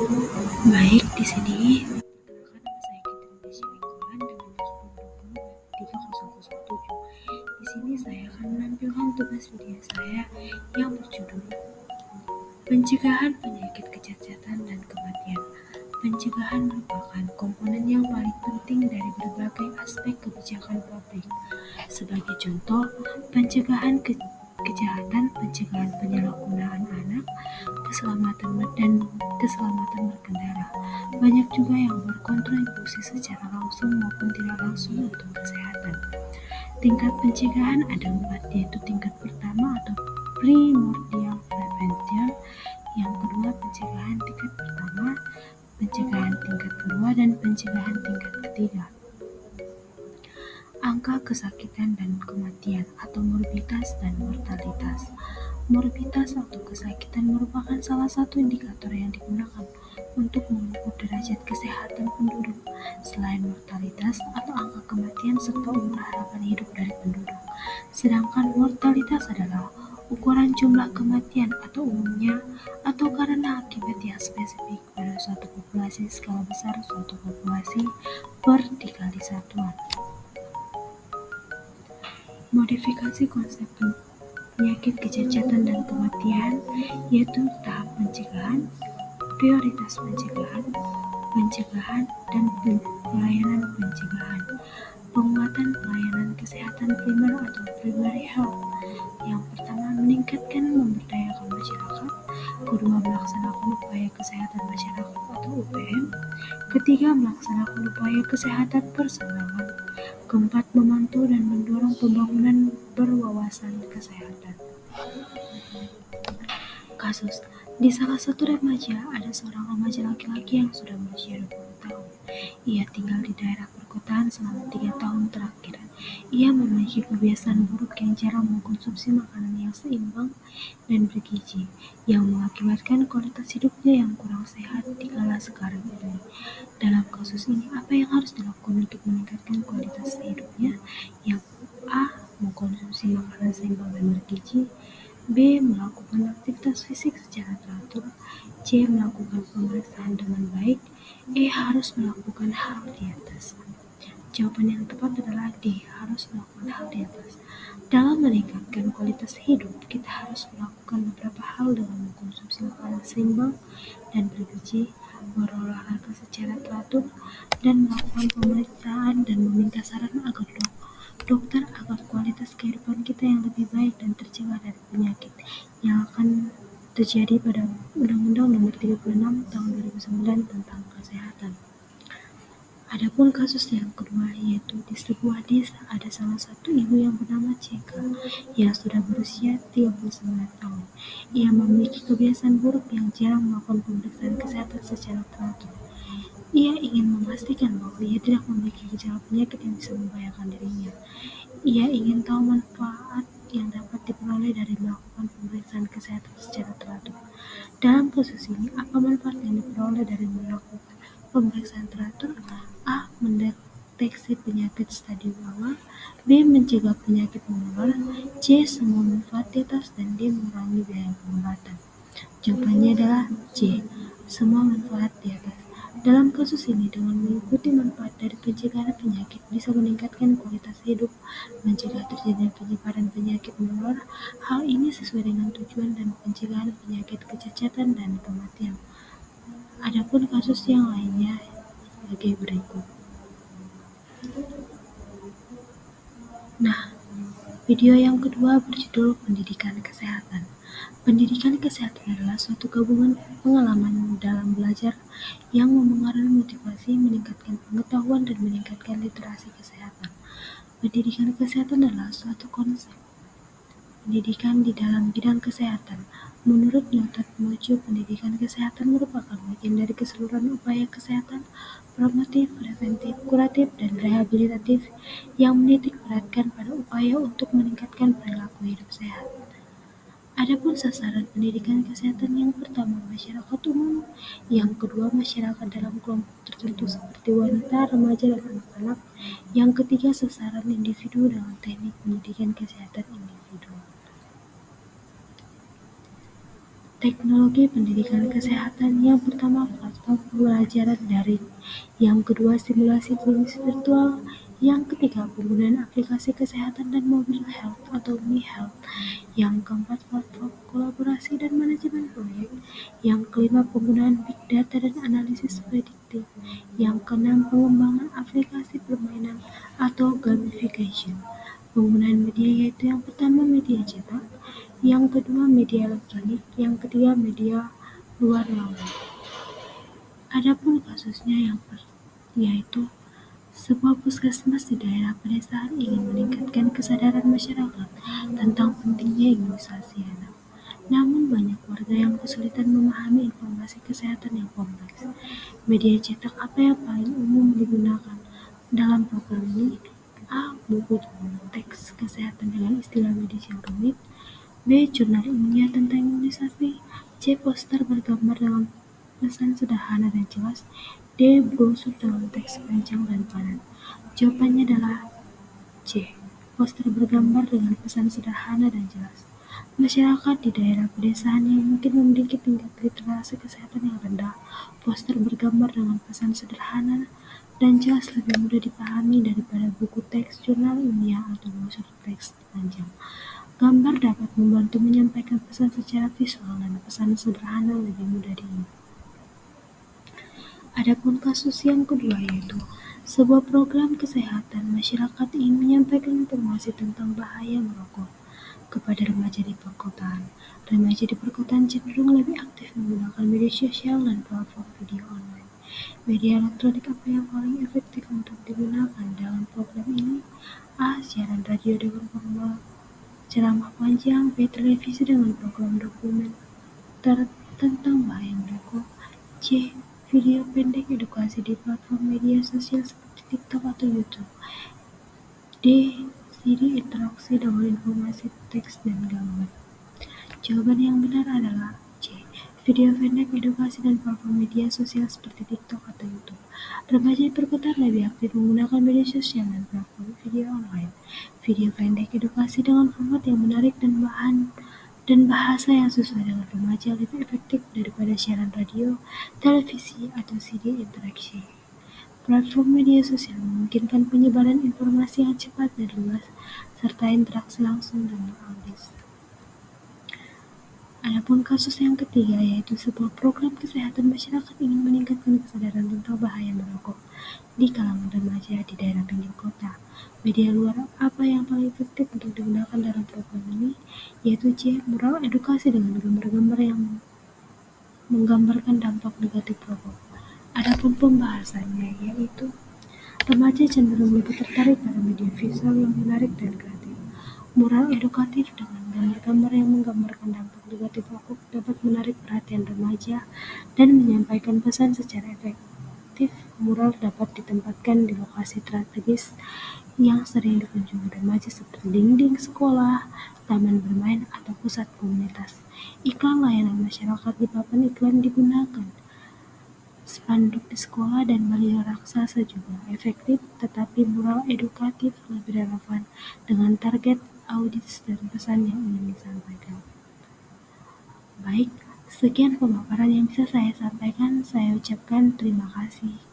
Baik, di sini perkenalkan nama saya Kitrin Lingkungan dengan nomor 10 Di sini saya akan menampilkan tugas video saya yang berjudul Pencegahan Penyakit Kecacatan dan Kematian. Pencegahan merupakan komponen yang paling penting dari berbagai aspek kebijakan publik. Sebagai contoh, pencegahan kejahatan, pencegahan penyalahgunaan anak, keselamatan berkendara. Banyak juga yang berkontribusi secara langsung maupun tidak langsung untuk kesehatan. Tingkat pencegahan ada 4, yaitu tingkat pertama atau primordial prevention, yang kedua pencegahan tingkat pertama, pencegahan tingkat kedua, dan pencegahan tingkat ketiga. Angka kesakitan dan kematian atau morbiditas dan mortalitas. Morbiditas atau kesakitan merupakan salah satu indikator yang digunakan untuk mengukur derajat kesehatan penduduk. Selain mortalitas atau angka kematian serta umur harapan hidup dari penduduk. Sedangkan mortalitas adalah ukuran jumlah kematian atau umumnya atau karena akibat yang spesifik pada suatu populasi skala besar suatu populasi per dikali satuan. Modifikasi konsep penyakit kecacatan dan kematian yaitu tahap pencegahan, prioritas pencegahan, dan pelayanan pencegahan. Penguatan pelayanan kesehatan primer atau primary health. Yang pertama, meningkatkan memberdayakan masyarakat. Kedua, melaksanakan upaya kesehatan masyarakat atau UPM. Ketiga, melaksanakan upaya kesehatan persembahan. Keempat, memantau dan mendorong pembangunan berwawasan kesehatan. Kasus, di salah satu remaja ada seorang remaja laki-laki yang sudah berusia 20 tahun. Ia tinggal di daerah perkotaan selama 3 tahun terakhir. Ia memiliki kebiasaan buruk yang jarang mengkonsumsi makanan yang seimbang dan bergizi, yang mengakibatkan kualitas hidupnya yang kurang sehat di kala sekarang ini. Dalam kasus ini, apa yang harus dilakukan untuk meningkatkan kualitas hidupnya? Yang A. Mengkonsumsi makanan seimbang dan bergizi. B. Melakukan aktivitas fisik secara teratur. C. Melakukan pemeriksaan dengan baik. E. Harus melakukan hal di atas. Jawaban yang tepat adalah D. Harus melakukan hal di atas. Dalam meningkatkan kualitas hidup, kita harus melakukan beberapa hal dengan mengkonsumsi makanan seimbang dan bergizi, berolahraga secara teratur, dan melakukan pemeriksaan dan meminta saran agar dokter agar kualitas kehidupan kita yang lebih baik dan tercegah dari penyakit yang akan terjadi pada Undang-Undang Nomor 36 Tahun 2009 tentang Kesehatan. Adapun kasus yang kedua, yaitu di sebuah desa ada salah satu ibu yang bernama CK yang sudah berusia 39 tahun. Ia memiliki kebiasaan buruk yang jarang melakukan pemeriksaan kesehatan secara teratur. Ia ingin memastikan bahwa ia tidak memiliki gejala penyakit yang bisa membahayakan dirinya. Ia ingin tahu manfaat yang dapat diperoleh dari melakukan pemeriksaan kesehatan secara teratur. Dalam kasus ini, apa manfaat yang diperoleh dari melakukan pemeriksaan teratur? A. Mendeteksi penyakit stadium awal. B. Mencegah penyakit menular. C. Semua manfaat di atas, dan D. Mengurangi biaya pengobatan. Jawabannya adalah C. Semua manfaat di atas. Dalam kasus ini, dengan mengikuti manfaat dari pencegahan penyakit bisa meningkatkan kualitas hidup, mencegah terjadinya penyebaran penyakit menular. Hal ini sesuai dengan tujuan dan pencegahan penyakit kecacatan dan kematian. Adapun kasus yang lainnya sebagai berikut. Nah, video yang kedua berjudul Pendidikan Kesehatan. Pendidikan kesehatan adalah suatu gabungan pengalaman dalam belajar yang memengaruhi motivasi, meningkatkan pengetahuan, dan meningkatkan literasi kesehatan. Pendidikan kesehatan adalah suatu konsep pendidikan di dalam bidang kesehatan. Menurut Newton Mojo, pendidikan kesehatan merupakan bagian dari keseluruhan upaya kesehatan promotif, preventif, kuratif, dan rehabilitatif yang menitik beratkan pada upaya untuk meningkatkan perilaku hidup sehat. Adapun sasaran pendidikan kesehatan yang pertama masyarakat umum, yang kedua masyarakat dalam kelompok tertentu seperti wanita, remaja, dan anak-anak, yang ketiga sasaran individu dengan teknik pendidikan kesehatan individu. Teknologi pendidikan kesehatan yang pertama platform pembelajaran daring, yang kedua simulasi klinis virtual, yang ketiga penggunaan aplikasi kesehatan dan mobile health atau Mi-Health, yang keempat platform kolaborasi dan manajemen proyek, yang kelima penggunaan big data dan analisis prediktif, yang keenam pengembangan aplikasi permainan atau gamification. Penggunaan media yaitu yang pertama media cetak, yang kedua media elektronik, yang ketiga media luar ruangan. Adapun kasusnya yaitu sebuah puskesmas di daerah pedesaan ingin meningkatkan kesadaran masyarakat tentang pentingnya imunisasi anak. Namun banyak warga yang kesulitan memahami informasi kesehatan yang kompleks. Media cetak apa yang paling umum digunakan dalam program ini? A. Buku teks kesehatan dengan istilah medis yang rumit. B. Jurnal ilmiah tentang imunisasi. C. Poster bergambar dengan pesan sederhana dan jelas. D. Brosur dengan teks panjang dan padat. Jawabannya adalah C. Poster bergambar dengan pesan sederhana dan jelas. Masyarakat di daerah pedesaan yang mungkin memiliki tingkat literasi kesehatan yang rendah, poster bergambar dengan pesan sederhana dan jelas lebih mudah dipahami daripada buku teks, jurnal ilmiah, atau brosur teks panjang. Gambar dapat membantu menyampaikan pesan secara visual dan pesan sederhana lebih mudah diingat. Adapun kasus yang kedua yaitu sebuah program kesehatan masyarakat ingin menyampaikan informasi tentang bahaya merokok kepada remaja di perkotaan. Remaja di perkotaan cenderung lebih aktif menggunakan media sosial dan platform video online. Media elektronik apa yang paling efektif untuk digunakan dalam program ini? A. Siaran radio dengan format ceramah panjang. B. Televisi dengan program dokumenter tentang bahaya merokok. C. Video pendek edukasi di platform media sosial seperti TikTok atau YouTube. D. CD interaksi dengan informasi teks dan gambar. Jawaban yang benar adalah C. Video pendek edukasi dan platform media sosial seperti TikTok atau YouTube. Remaja di perkotaan lebih aktif menggunakan media sosial dan platform video online. Video pendek edukasi dengan format yang menarik dan bahasa yang sesuai dengan remaja lebih efektif daripada siaran radio, televisi, atau CD interaksi. Platform media sosial memungkinkan penyebaran informasi yang cepat dan luas, serta interaksi langsung dengan audiens. Adapun kasus yang ketiga yaitu sebuah program kesehatan masyarakat ingin meningkatkan kesadaran tentang bahaya merokok di kalangan remaja di daerah pinggir kota. Media luar apa yang paling efektif untuk digunakan dalam program ini? Yaitu C. Mural edukasi dengan gambar-gambar yang menggambarkan dampak negatif rokok. Adapun pembahasannya yaitu remaja cenderung lebih tertarik pada media visual yang menarik dan kreatif. Mural edukatif dengan gambar-gambar yang menggambarkan dampak negatif rokok dapat menarik perhatian remaja dan menyampaikan pesan secara efektif. Mural dapat ditempatkan di lokasi strategis yang sering dikunjungi remaja seperti dinding sekolah, taman bermain, atau pusat komunitas. Iklan layanan masyarakat di papan iklan digunakan. Spanduk di sekolah dan baliho raksasa juga efektif, tetapi mural edukatif lebih relevan dengan target audiens dan pesan yang ingin disampaikan. Baik, sekian pemaparan yang bisa saya sampaikan. Saya ucapkan terima kasih.